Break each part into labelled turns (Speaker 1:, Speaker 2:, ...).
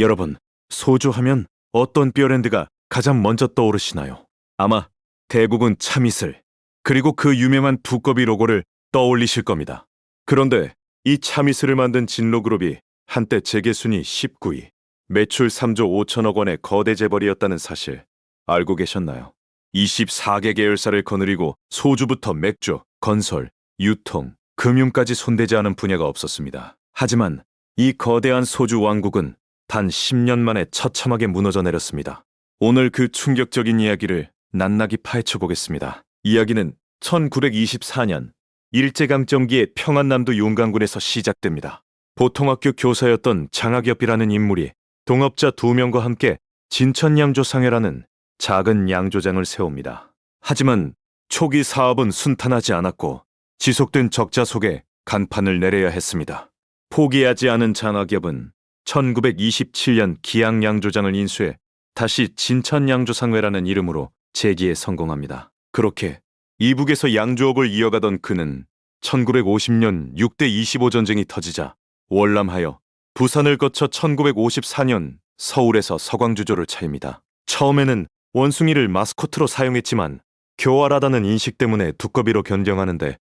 Speaker 1: 여러분, 소주 하면 어떤 비어랜드가 가장 먼저 떠오르시나요? 아마 대부분 참이슬, 그리고 그 유명한 두꺼비 로고를 떠올리실 겁니다. 그런데 이 참이슬을 만든 진로그룹이 한때 재계순위 19위, 매출 3조 5천억 원의 거대 재벌이었다는 사실 알고 계셨나요? 24개 계열사를 거느리고 소주부터 맥주, 건설, 유통, 금융까지 손대지 않은 분야가 없었습니다. 하지만 이 거대한 소주 왕국은 단 10년 만에 처참하게 무너져 내렸습니다. 오늘 그 충격적인 이야기를 낱낱이 파헤쳐 보겠습니다. 이야기는 1924년 일제강점기의 평안남도 용강군에서 시작됩니다. 보통학교 교사였던 장학엽이라는 인물이 동업자 2명과 함께 진천양조상회라는 작은 양조장을 세웁니다. 하지만 초기 사업은 순탄하지 않았고 지속된 적자 속에 간판을 내려야 했습니다. 포기하지 않은 장학엽은 1927년 기양양조장을 인수해 다시 진천양조상회라는 이름으로 재기에 성공합니다. 그렇게 이북에서 양조업을 이어가던 그는 1950년 6대 25 전쟁이 터지자 월남하여 부산을 거쳐 1954년 서울에서 서광주조를 차립니다. 처음에는 원숭이를 마스코트로 사용했지만 교활하다는 인식 때문에 두꺼비로 변경하는데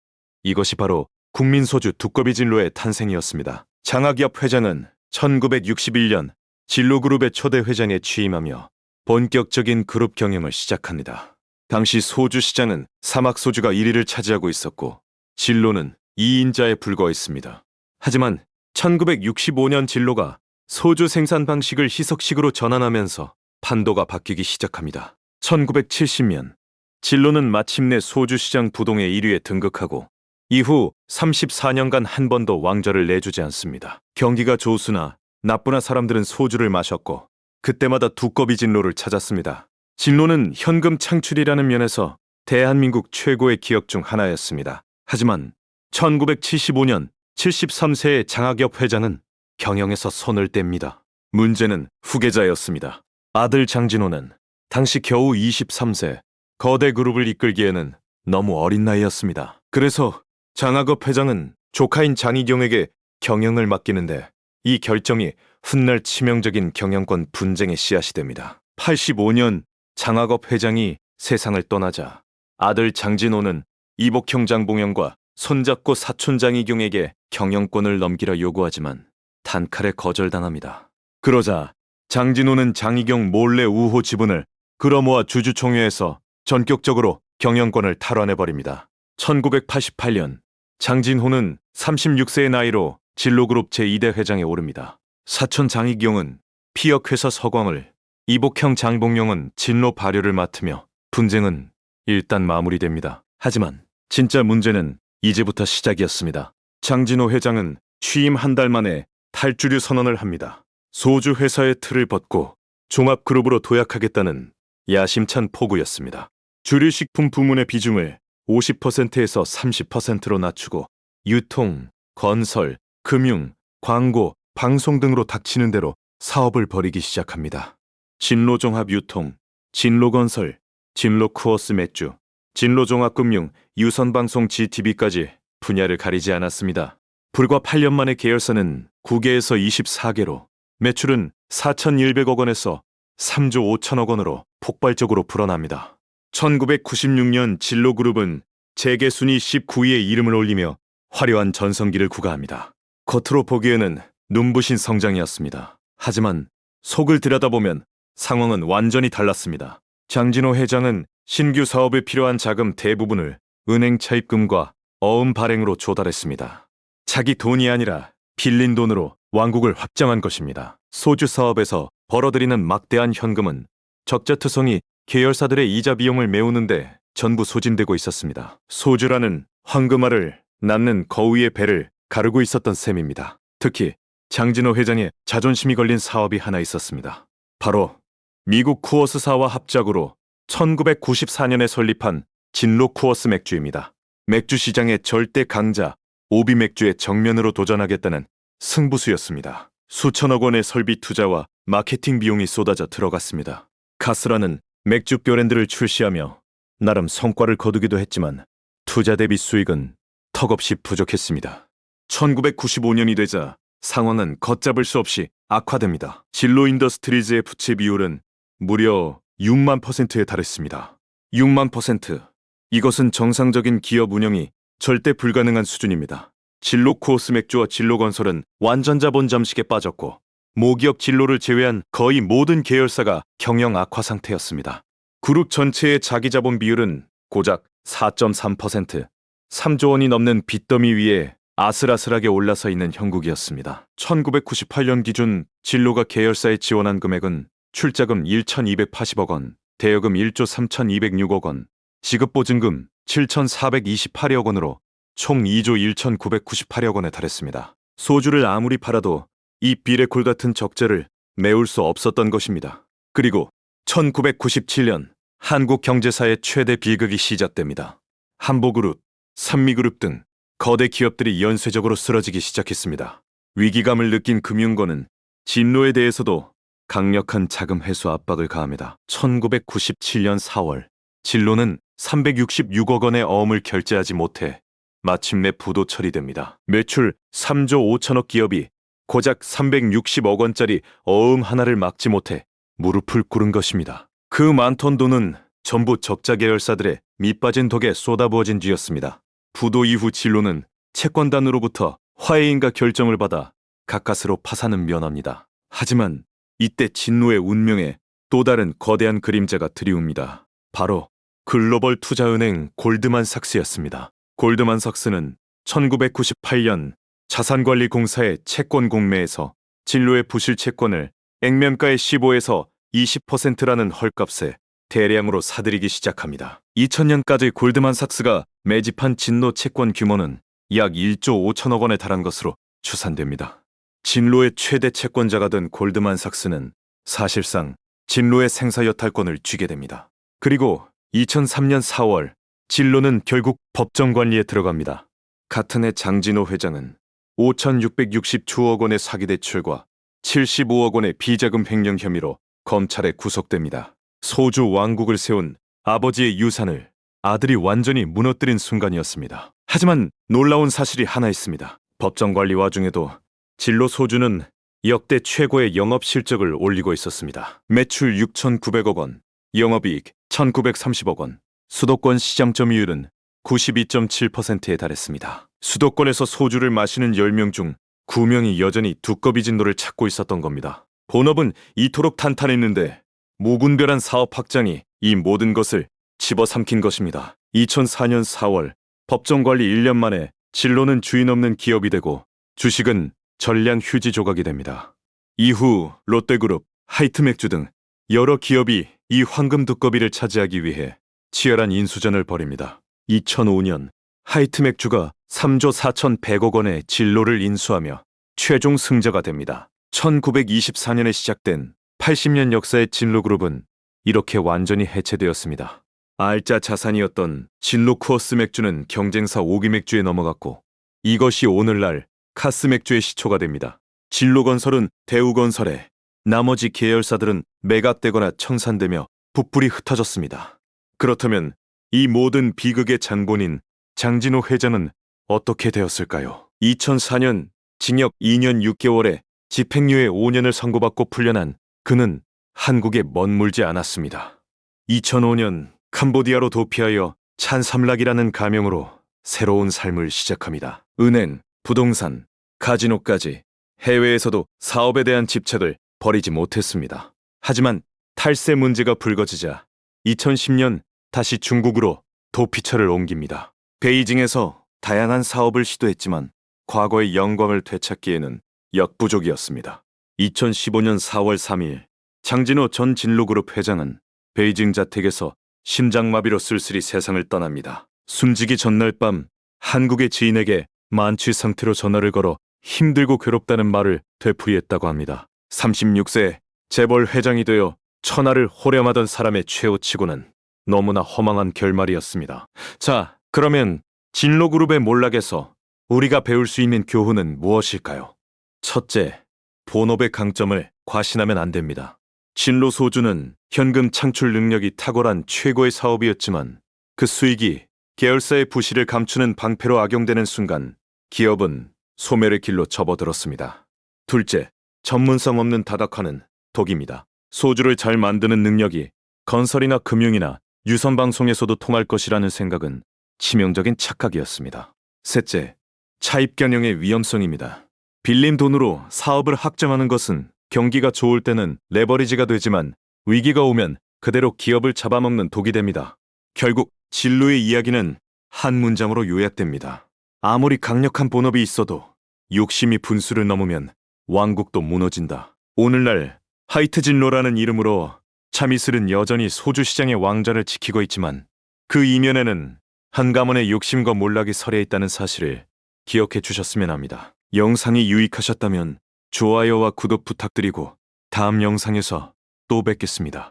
Speaker 1: 이것이 바로 국민소주 두꺼비 진로의 탄생이었습니다. 장학엽 회장은 1961년 진로그룹의 초대 회장에 취임하며 본격적인 그룹 경영을 시작합니다. 당시 소주 시장은 사막소주가 1위를 차지하고 있었고 진로는 2인자에 불과했습니다. 하지만 1965년 진로가 소주 생산 방식을 희석식으로 전환하면서 판도가 바뀌기 시작합니다. 1970년 진로는 마침내 소주 시장 부동의 1위에 등극하고 이후 34년간 한 번도 왕좌를 내주지 않습니다. 경기가 좋으나 나쁘나 사람들은 소주를 마셨고 그때마다 두꺼비 진로를 찾았습니다. 진로는 현금 창출이라는 면에서 대한민국 최고의 기업 중 하나였습니다. 하지만 1975년 73세의 장학엽 회장은 경영에서 손을 뗍니다. 문제는 후계자였습니다. 아들 장진호는 당시 겨우 23세, 거대 그룹을 이끌기에는 너무 어린 나이였습니다. 그래서 장학엽 회장은 조카인 장희경에게 경영을 맡기는데 이 결정이 훗날 치명적인 경영권 분쟁의 씨앗이 됩니다. 85년 장학엽 회장이 세상을 떠나자 아들 장진호는 이복형 장봉영과 손잡고 사촌 장희경에게 경영권을 넘기려 요구하지만 단칼에 거절당합니다. 그러자 장진호는 장희경 몰래 우호 지분을 끌어모아 주주총회에서 전격적으로 경영권을 탈환해버립니다. 1988년 장진호는 36세의 나이로 진로그룹 제2대 회장에 오릅니다. 사촌 장희경은 피역회사 서광을, 이복형 장봉영은 진로 발효를 맡으며 분쟁은 일단 마무리됩니다. 하지만 진짜 문제는 이제부터 시작이었습니다. 장진호 회장은 취임 한 달 만에 탈주류 선언을 합니다. 소주 회사의 틀을 벗고 종합그룹으로 도약하겠다는 야심찬 포부였습니다. 주류식품 부문의 비중을 50%에서 30%로 낮추고 유통, 건설, 금융, 광고, 방송 등으로 닥치는 대로 사업을 벌이기 시작합니다. 진로종합유통, 진로건설, 진로쿠어스 맥주, 진로종합금융, 유선방송 GTV까지 분야를 가리지 않았습니다. 불과 8년 만에 계열사는 9개에서 24개로 매출은 4,100억 원에서 3조 5천억 원으로 폭발적으로 불어납니다. 1996년 진로그룹은 재계순위 19위에 이름을 올리며 화려한 전성기를 구가합니다. 겉으로 보기에는 눈부신 성장이었습니다. 하지만 속을 들여다보면 상황은 완전히 달랐습니다. 장진호 회장은 신규 사업에 필요한 자금 대부분을 은행 차입금과 어음 발행으로 조달했습니다. 자기 돈이 아니라 빌린 돈으로 왕국을 확장한 것입니다. 소주 사업에서 벌어들이는 막대한 현금은 적자투성이 계열사들의 이자 비용을 메우는데 전부 소진되고 있었습니다. 소주라는 황금알을 낳는 거위의 배를 가르고 있었던 셈입니다. 특히 장진호 회장의 자존심이 걸린 사업이 하나 있었습니다. 바로 미국 쿠어스사와 합작으로 1994년에 설립한 진로 쿠어스 맥주입니다. 맥주 시장의 절대 강자 오비 맥주에 정면으로 도전하겠다는 승부수였습니다. 수천억 원의 설비 투자와 마케팅 비용이 쏟아져 들어갔습니다. 카스라는 맥주 브랜드를 출시하며 나름 성과를 거두기도 했지만 투자 대비 수익은 턱없이 부족했습니다. 1995년이 되자 상황은 걷잡을 수 없이 악화됩니다. 진로 인더스트리즈의 부채 비율은 무려 6만 %에 달했습니다. 6만 %. 이것은 정상적인 기업 운영이 절대 불가능한 수준입니다. 진로 코어스 맥주와 진로 건설은 완전 자본 잠식에 빠졌고 모기업 진로를 제외한 거의 모든 계열사가 경영 악화 상태였습니다. 그룹 전체의 자기 자본 비율은 고작 4.3%, 3조 원이 넘는 빚더미 위에 아슬아슬하게 올라서 있는 형국이었습니다. 1998년 기준 진로가 계열사에 지원한 금액은 출자금 1,280억 원, 대여금 1조 3,206억 원, 지급보증금 7,428억 원으로 총 2조 1,998억 원에 달했습니다. 소주를 아무리 팔아도 이 비레콜 같은 적자를 메울 수 없었던 것입니다. 그리고 1997년 한국 경제사의 최대 비극이 시작됩니다. 한보그룹, 산미그룹 등 거대 기업들이 연쇄적으로 쓰러지기 시작했습니다. 위기감을 느낀 금융권은 진로에 대해서도 강력한 자금 회수 압박을 가합니다. 1997년 4월, 진로는 366억 원의 어음을 결제하지 못해 마침내 부도 처리됩니다. 매출 3조 5천억 기업이 고작 360억 원짜리 어음 하나를 막지 못해 무릎을 꿇은 것입니다. 그 많던 돈은 전부 적자 계열사들의 밑빠진 덕에 쏟아부어진 뒤였습니다. 부도 이후 진로는 채권단으로부터 화해인가 결정을 받아 가까스로 파산은 면합니다. 하지만 이때 진로의 운명에 또 다른 거대한 그림자가 드리웁니다. 바로 글로벌 투자은행 골드만삭스였습니다. 골드만삭스는 1998년 자산관리공사의 채권 공매에서 진로의 부실 채권을 액면가의 15에서 20%라는 헐값에 대량으로 사들이기 시작합니다. 2000년까지 골드만삭스가 매집한 진로 채권 규모는 약 1조 5천억 원에 달한 것으로 추산됩니다. 진로의 최대 채권자가 된 골드만삭스는 사실상 진로의 생사여탈권을 쥐게 됩니다. 그리고 2003년 4월 진로는 결국 법정 관리에 들어갑니다. 같은 해 장진호 회장은 5,660조억 원의 사기 대출과 75억 원의 비자금 횡령 혐의로 검찰에 구속됩니다. 소주 왕국을 세운 아버지의 유산을 아들이 완전히 무너뜨린 순간이었습니다. 하지만 놀라운 사실이 하나 있습니다. 법정 관리 와중에도 진로 소주는 역대 최고의 영업 실적을 올리고 있었습니다. 매출 6,900억 원, 영업이익 1,930억 원, 수도권 시장 점유율은 92.7%에 달했습니다. 수도권에서 소주를 마시는 10명 중 9명이 여전히 두꺼비 진로를 찾고 있었던 겁니다. 본업은 이토록 탄탄했는데 무분별한 사업 확장이 이 모든 것을 집어삼킨 것입니다. 2004년 4월 법정관리 1년 만에 진로는 주인 없는 기업이 되고 주식은 전량 휴지 조각이 됩니다. 이후 롯데그룹, 하이트맥주 등 여러 기업이 이 황금 두꺼비를 차지하기 위해 치열한 인수전을 벌입니다. 2005년 하이트맥주가 3조 4,100억 원의 진로를 인수하며 최종 승자가 됩니다. 1924년에 시작된 80년 역사의 진로그룹은 이렇게 완전히 해체되었습니다. 알짜 자산이었던 진로 코어스 맥주는 경쟁사 오기맥주에 넘어갔고 이것이 오늘날 카스맥주의 시초가 됩니다. 진로건설은 대우건설에, 나머지 계열사들은 매각되거나 청산되며 붓불이 흩어졌습니다. 그렇다면 이 모든 비극의 장본인 장진호 회장은 어떻게 되었을까요? 2004년 징역 2년 6개월에 집행유예 5년을 선고받고 풀려난 그는 한국에 머물지 않았습니다. 2005년 캄보디아로 도피하여 찬삼락이라는 가명으로 새로운 삶을 시작합니다. 은행, 부동산, 카지노까지 해외에서도 사업에 대한 집착을 버리지 못했습니다. 하지만 탈세 문제가 불거지자 2010년 다시 중국으로 도피처를 옮깁니다. 베이징에서 다양한 사업을 시도했지만 과거의 영광을 되찾기에는 역부족이었습니다. 2015년 4월 3일 장진호 전 진로그룹 회장은 베이징 자택에서 심장마비로 쓸쓸히 세상을 떠납니다. 숨지기 전날 밤 한국의 지인에게 만취 상태로 전화를 걸어 힘들고 괴롭다는 말을 되풀이했다고 합니다. 36세 재벌 회장이 되어 천하를 호렴하던 사람의 최후치고는 너무나 허망한 결말이었습니다. 자, 그러면 진로그룹의 몰락에서 우리가 배울 수 있는 교훈은 무엇일까요? 첫째, 본업의 강점을 과신하면 안 됩니다. 진로소주는 현금 창출 능력이 탁월한 최고의 사업이었지만 그 수익이 계열사의 부실을 감추는 방패로 악용되는 순간 기업은 소멸의 길로 접어들었습니다. 둘째, 전문성 없는 다각화는 독입니다. 소주를 잘 만드는 능력이 건설이나 금융이나 유선방송에서도 통할 것이라는 생각은 치명적인 착각이었습니다. 셋째, 차입견형의 위험성입니다. 빌린 돈으로 사업을 확장하는 것은 경기가 좋을 때는 레버리지가 되지만 위기가 오면 그대로 기업을 잡아먹는 독이 됩니다. 결국 진로의 이야기는 한 문장으로 요약됩니다. 아무리 강력한 본업이 있어도 욕심이 분수를 넘으면 왕국도 무너진다. 오늘날 하이트 진로라는 이름으로 차미슬은 여전히 소주 시장의 왕좌를 지키고 있지만 그 이면에는 한 가문의 욕심과 몰락이 서려 있다는 사실을 기억해 주셨으면 합니다. 영상이 유익하셨다면 좋아요와 구독 부탁드리고 다음 영상에서 또 뵙겠습니다.